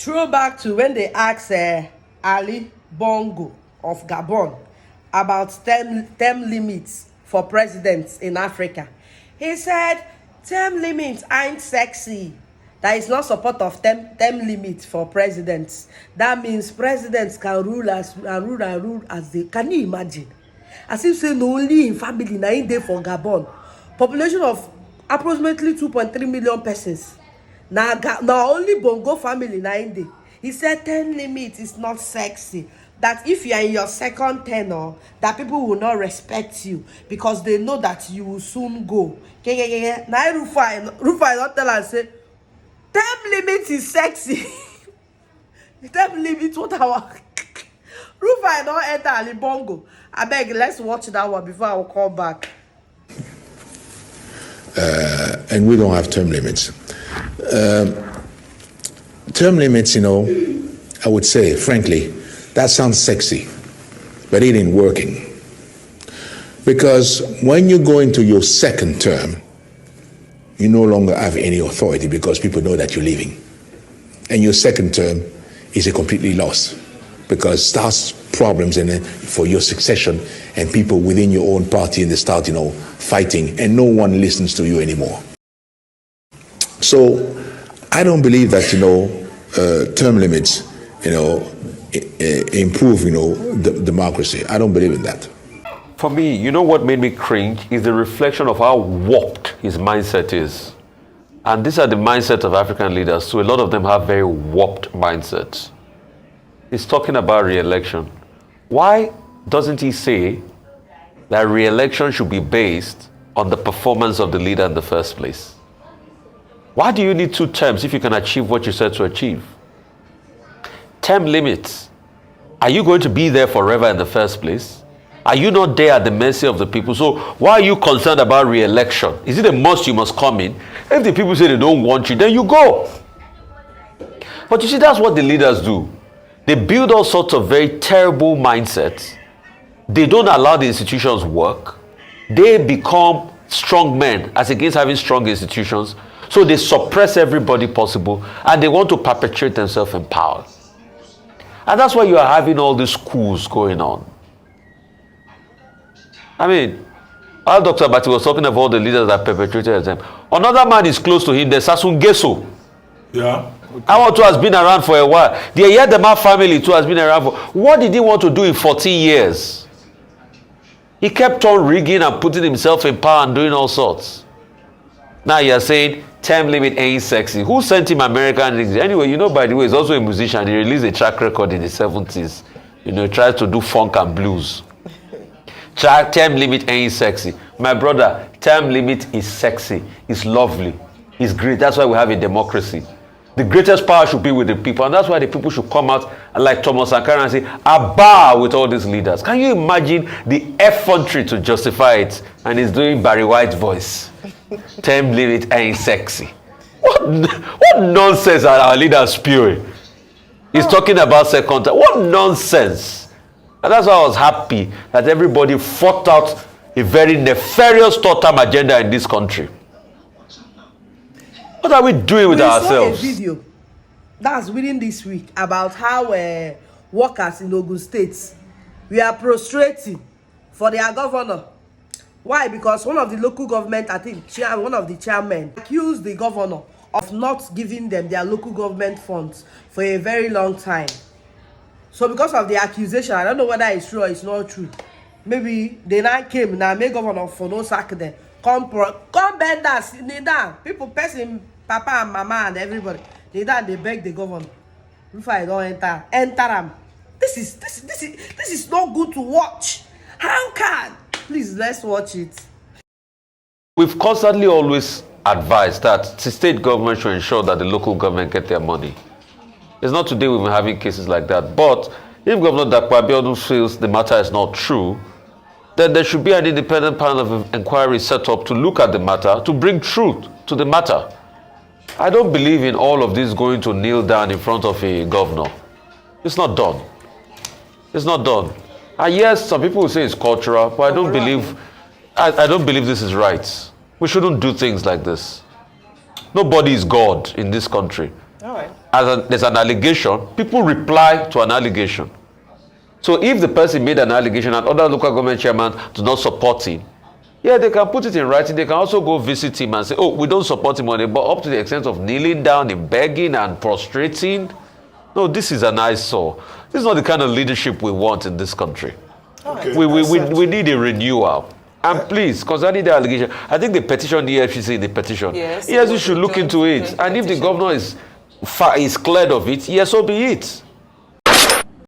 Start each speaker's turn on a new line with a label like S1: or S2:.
S1: Throwback to when they asked Ali Bongo of Gabon about term limits for presidents in Africa. He said, term limits aren't sexy. There is no support of term limits for presidents. That means presidents can rule as they can. You imagine? As if say no only in family 9 days for Gabon. Population of approximately 2.3 million persons. Now only Bongo family 9 days. He said term limit is not sexy. That if you are in your second tenure, that people will not respect you because they know that you will soon go. Now Rufai not tell us say term limit is sexy. Term limit what our Rufai don't enter Ali Bongo. I beg, let's watch that one before I will call back.
S2: And we don't have term limits. Term limits, I would say, frankly, that sounds sexy, but it ain't working. Because when you go into your second term, you no longer have any authority because people know that you're leaving. And your second term is a completely loss because starts problems for your succession and people within your own party and they start, fighting and no one listens to you anymore. So I don't believe that, term limits, improve, the democracy. I don't believe in that.
S3: For me, what made me cringe is the reflection of how warped his mindset is. And these are the mindset of African leaders, so a lot of them have very warped mindsets. He's talking about re-election. Why doesn't he say that re-election should be based on the performance of the leader in the first place? Why do you need 2 terms if you can achieve what you said to achieve? Term limits. Are you going to be there forever in the first place? Are you not there at the mercy of the people? So why are you concerned about re-election? Is it a must you must come in? If the people say they don't want you, then you go. But you see, that's what the leaders do. They build all sorts of very terrible mindsets. They don't allow the institutions work. They become strong men as against having strong institutions. So they suppress everybody possible and they want to perpetuate themselves in power. And that's why you are having all these coups going on. I mean, while Dr. Bati was talking about all the leaders that perpetrated them, another man is close to him, the Sassou Nguesso.
S4: Yeah.
S3: Our too has been around for a while. The Yedema family too has been around for. What did he want to do in 14 years? He kept on rigging and putting himself in power and doing all sorts. Now you're saying term limit ain't sexy. Who sent him American things? Anyway, by the way, he's also a musician. He released a track record in the 70s. He tries to do funk and blues. Term limit ain't sexy. My brother, term limit is sexy. It's lovely. It's great. That's why we have a democracy. The greatest power should be with the people, and that's why the people should come out and like Thomas Sankara and say, "Abba" with all these leaders. Can you imagine the effrontery to justify it? And he's doing Barry White's voice. Term limit ain't sexy. What nonsense are our leaders spewing? He's talking about second term. What nonsense! And that's why I was happy that everybody fought out a very nefarious third-term agenda in this country. What are we doing with ourselves?
S1: We saw a video that's within this week about how workers in Ogun State we are prostrating for their governor. Why? Because one of the local government, I think, one of the chairmen accused the governor of not giving them their local government funds for a very long time. So because of the accusation, I don't know whether it's true or it's not true. Maybe they now came, now make governor for no sack them. Come bend us, kneel down. People, person, papa and mama and everybody. They down, they beg the governor. Rufai don't enter them. This is not good to watch. How can? Please, let's watch it.
S3: We've constantly always advised that the state government should ensure that the local government get their money. It's not today we've been having cases like that. But if Governor Dakwa Abiodun feels the matter is not true, then there should be an independent panel of inquiry set up to look at the matter, to bring truth to the matter. I don't believe in all of this going to kneel down in front of a governor. It's not done. It's not done. And yes, some people will say it's cultural, but I don't believe this is right. We shouldn't do things like this. Nobody is God in this country.
S1: All right.
S3: there's an allegation, people reply to an allegation. So if the person made an allegation and other local government chairman do not support him, yeah, they can put it in writing. They can also go visit him and say, oh, we don't support him on it, but up to the extent of kneeling down and begging and prostrating. No, this is an eyesore. This is not the kind of leadership we want in this country.
S4: Okay.
S3: We need a renewal. And please, concerning the allegation, I think the petition, the FCC in the petition,
S5: yes,
S3: you should look into it. And if the governor is cleared of it, yes, so be it.